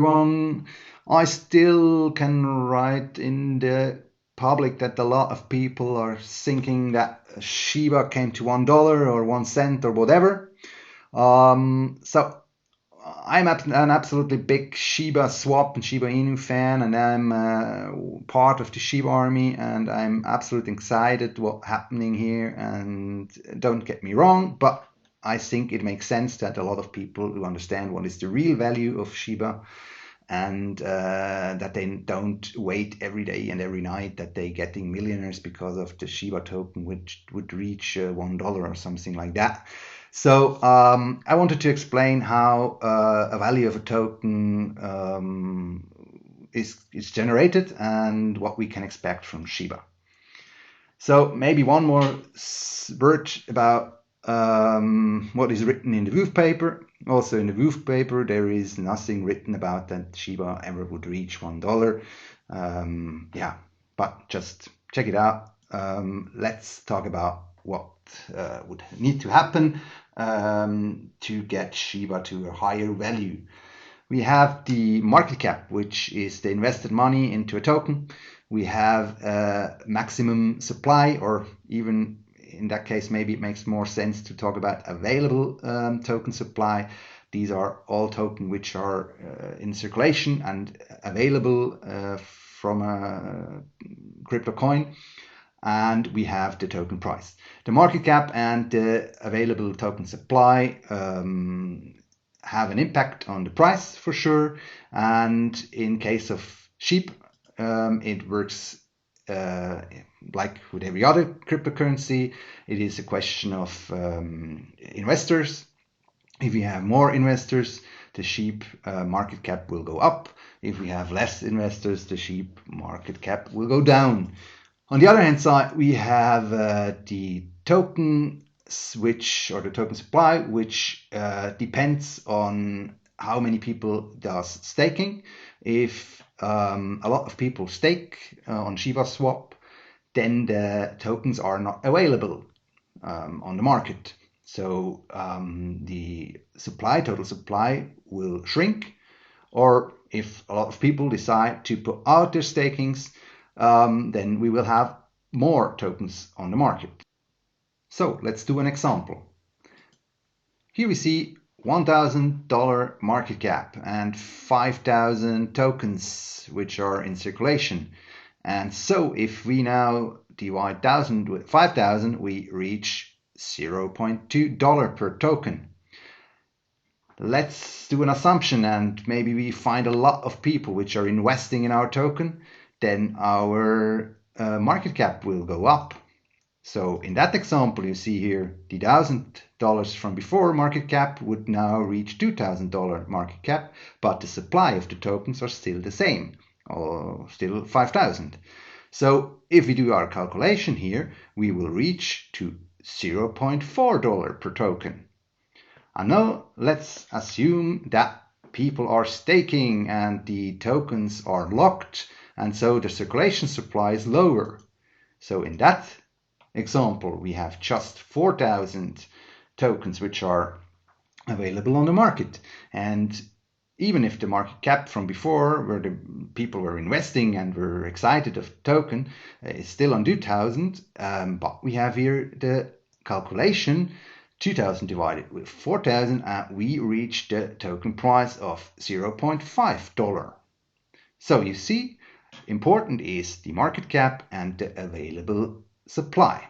Everyone, I still can write in the public that a lot of people are thinking that Shiba came to $1 or 1 cent or whatever. So I'm an absolutely big SHIBASWAP and SHIBA INU fan, and I'm part of the SHIBARMY, and I'm absolutely excited what's happening here. And don't get me wrong, but I think it makes sense that a lot of people who understand what is the real value of Shiba and that they don't wait every day and every night that they getting millionaires because of the Shiba token, which would reach $1 or something like that. So I wanted to explain how a value of a token is generated and what we can expect from Shiba. So maybe one more word about what is written in the Wolf paper. Also in the Wolf paper there is nothing written about that Shiba ever would reach $1. Yeah, but just check it out. Let's talk about what would need to happen to get Shiba to a higher value. We have the market cap, which is the invested money into a token. We have a maximum supply, or even in that case, maybe it makes more sense to talk about available token supply. These are all tokens which are in circulation and available from a crypto coin. And we have the token price. The market cap and the available token supply have an impact on the price for sure. And in case of SHIB, it works like with every other cryptocurrency. It is a question of investors. If we have more investors, the SHIB market cap will go up. If we have less investors, the SHIB market cap will go down. On the other hand side, we have the token switch or the token supply, which depends on how many people does staking. If a lot of people stake on SHIBASWAP, then the tokens are not available on the market. So the total supply will shrink. Or if a lot of people decide to put out their stakings, then we will have more tokens on the market. So let's do an example. Here we see $1,000 market cap and 5,000 tokens which are in circulation. And so if we now divide 1,000 with 5,000, we reach $0.2 per token. Let's do an assumption, and maybe we find a lot of people which are investing in our token, then our market cap will go up. So in that example, you see here the $1,000 from before market cap would now reach $2,000 market cap, but the supply of the tokens are still the same, or still 5,000. So if we do our calculation here, we will reach to $0.4 per token. And now let's assume that people are staking and the tokens are locked, and so the circulation supply is lower. So in that example, we have just 4,000 tokens which are available on the market. And even if the market cap from before, where the people were investing and were excited of the token, is still on 2,000, but we have here the calculation 2,000 divided with 4,000, and we reach the token price of $0.5. So you see, important is the market cap and the available supply.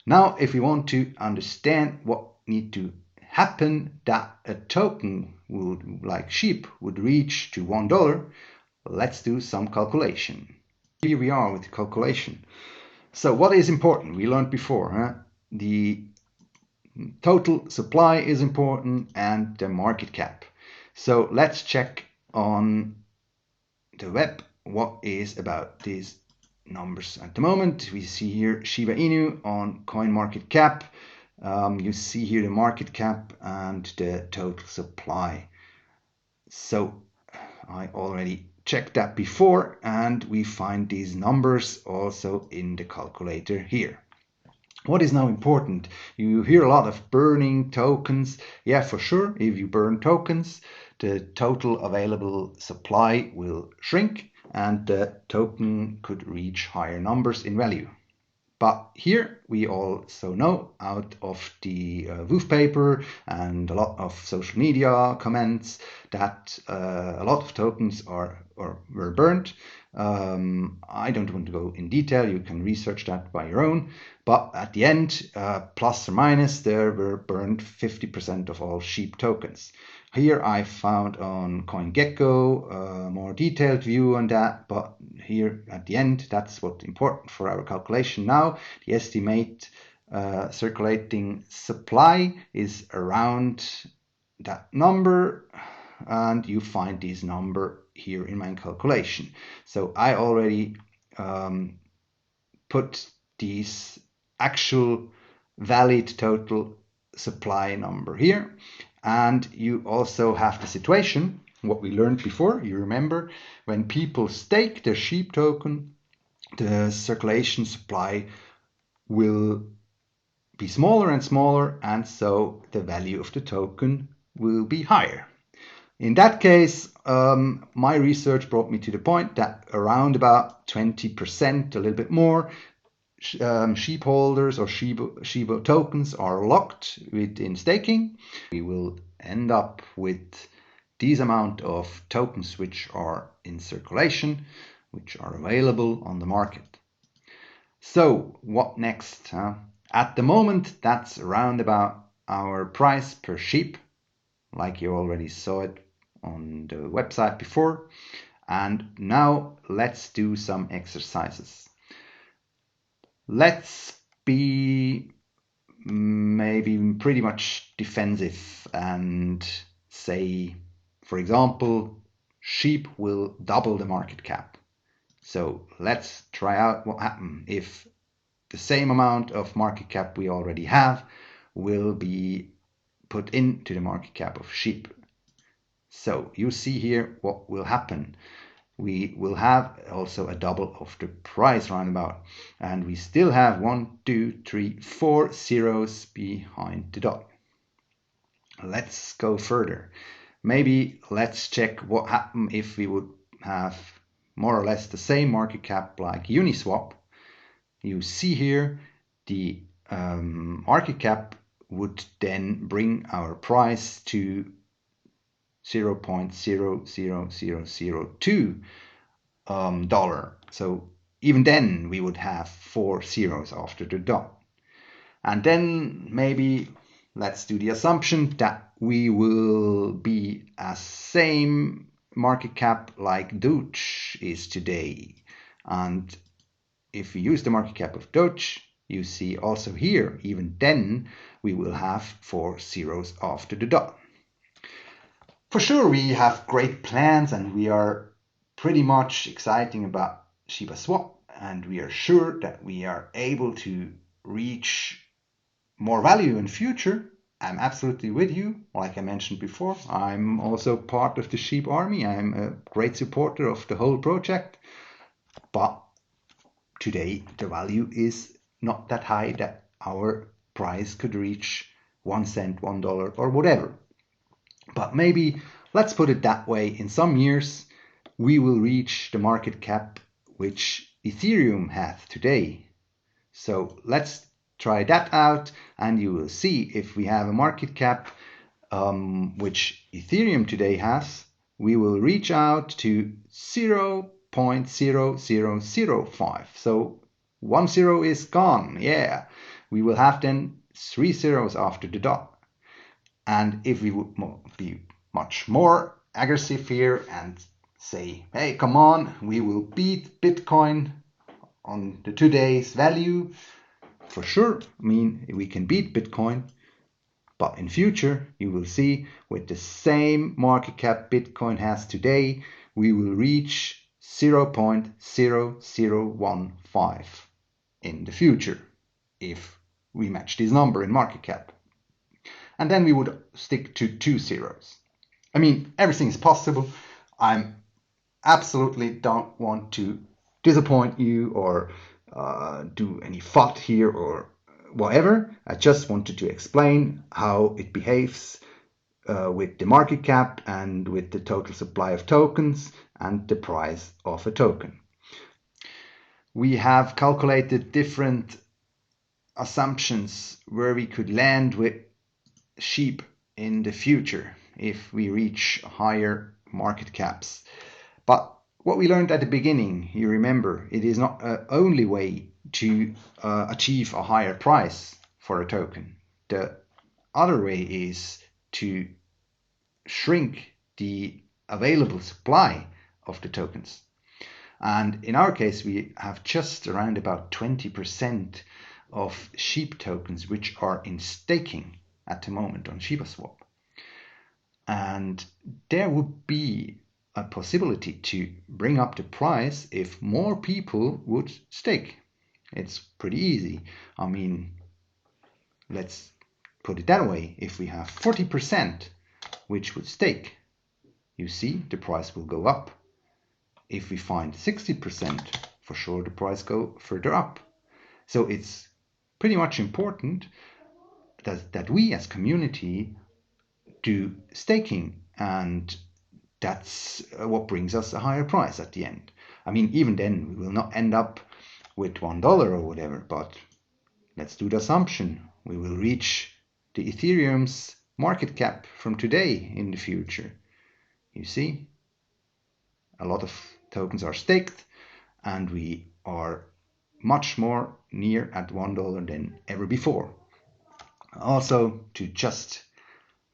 Now, if we want to understand what needs to happen that a token would, like SHIB, would reach to $1, let's do some calculation. Here we are with the calculation. So what is important? We learned before, the total supply is important and the market cap. So let's check on the web what is about these numbers at the moment. We see here Shiba Inu on CoinMarketCap. You see here the market cap and the total supply. So I already checked that before, and we find these numbers also in the calculator here. What is now important? You hear a lot of burning tokens. Yeah, for sure, if you burn tokens, the total available supply will shrink and the token could reach higher numbers in value. But here we also know out of the WOOF paper and a lot of social media comments that a lot of tokens were burned. I don't want to go in detail, you can research that by your own, but at the end, plus or minus, there were burned 50% of all SHIB tokens. Here I found on CoinGecko a more detailed view on that, but here at the end, that's what's important for our calculation now. The estimate circulating supply is around that number, and you find this number here in my calculation. So I already put this actual valid total supply number here. And you also have the situation, what we learned before, you remember, when people stake their SHIB token, the circulation supply will be smaller and smaller, and so the value of the token will be higher. In that case, my research brought me to the point that around about 20%, a little bit more, SHIB holders or SHIBA tokens are locked within staking. We will end up with this amount of tokens which are in circulation, which are available on the market. So what next? At the moment, that's around about our price per SHIB, like you already saw it on the website before. And now let's do some exercises. Let's be maybe pretty much defensive and say, for example, SHIB will double the market cap. So let's try out what happens if the same amount of market cap we already have will be put into the market cap of SHIB. So you see here what will happen. We will have also a double of the price roundabout, and we still have 1, 2, 3, 4 zeros behind the dot. Let's go further. Maybe let's check what happens if we would have more or less the same market cap like Uniswap. You see here the market cap would then bring our price to 0.00002 dollar. So even then we would have 4 zeros after the dot. And then maybe let's do the assumption that we will be as same market cap like Doge is today. And if we use the market cap of Doge, you see also here, even then we will have 4 zeros after the dot. For sure, we have great plans and we are pretty much exciting about SHIBASWAP, and we are sure that we are able to reach more value in future. I'm absolutely with you. Like I mentioned before, I'm also part of the SHIBARMY. I'm a great supporter of the whole project, but today the value is not that high that our price could reach 1 cent, $1 or whatever. But maybe, let's put it that way, in some years we will reach the market cap which Ethereum has today. So let's try that out and you will see if we have a market cap which Ethereum today has, we will reach out to 0.0005. So 1 zero is gone. Yeah, we will have then 3 zeros after the dot. And if we would be much more aggressive here and say, hey, come on, we will beat Bitcoin on the today's value, for sure, I mean, we can beat Bitcoin, but in future, you will see with the same market cap Bitcoin has today, we will reach 0.0015 in the future if we match this number in market cap. And then we would stick to 2 zeros. I mean, everything is possible. I absolutely don't want to disappoint you or do any FUD here or whatever. I just wanted to explain how it behaves with the market cap and with the total supply of tokens and the price of a token. We have calculated different assumptions where we could land with SHIB in the future if we reach higher market caps. But what we learned at the beginning, you remember, it is not the only way to achieve a higher price for a token. The other way is to shrink the available supply of the tokens. And in our case, we have just around about 20% of SHIB tokens which are in staking at the moment on SHIBASWAP. And there would be a possibility to bring up the price if more people would stake. It's pretty easy. I mean, let's put it that way. If we have 40% which would stake, you see the price will go up. If we find 60%, for sure the price go further up. So it's pretty much important that we as community do staking, and that's what brings us a higher price at the end. I mean, even then we will not end up with $1 or whatever, but let's do the assumption we will reach the Ethereum's market cap from today in the future. You see, a lot of tokens are staked and we are much more near at $1 than ever before. Also, to just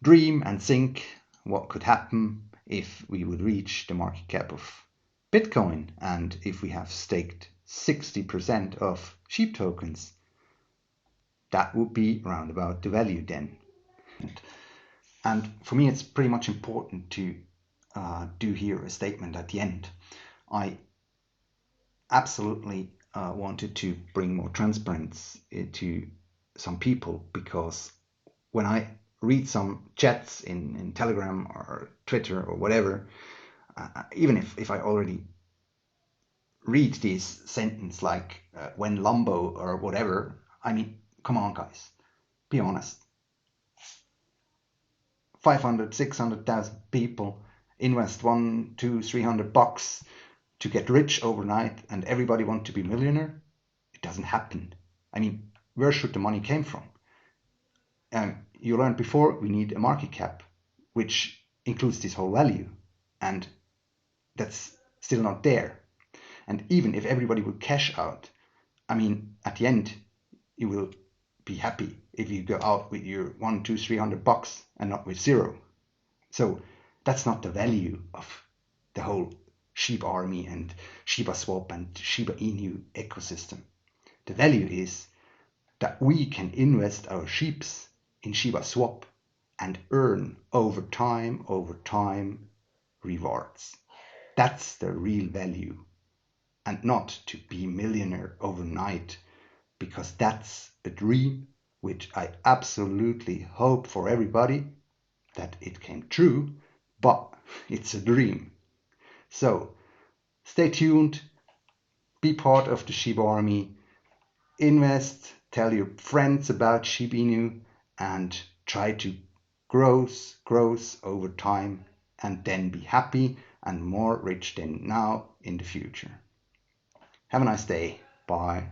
dream and think what could happen if we would reach the market cap of Bitcoin, and if we have staked 60% of SHIB tokens, that would be round about the value then. And for me, it's pretty much important to do here a statement at the end. I absolutely wanted to bring more transparency to some people, because when I read some chats in Telegram or Twitter or whatever, even if I already read this sentence like when Lumbo or whatever, I mean, come on guys, be honest. 500, 600,000 people invest $100, $200, $300 to get rich overnight, and everybody want to be millionaire. It doesn't happen. I mean, where should the money came from? You learned before, we need a market cap which includes this whole value, and that's still not there. And even if everybody would cash out, I mean, at the end you will be happy if you go out with your $100, $200, $300 and not with zero. So that's not the value of the whole SHIBARMY and SHIBASWAP and SHIBA INU ecosystem. The value is that we can invest our SHIBs in SHIBASWAP and earn over time rewards. That's the real value, and not to be millionaire overnight, because that's a dream which I absolutely hope for everybody that it came true, but it's a dream. So stay tuned, be part of the SHIBARMY, invest, tell your friends about SHIB INU, and try to grow over time, and then be happy and more rich than now in the future. Have a nice day. Bye.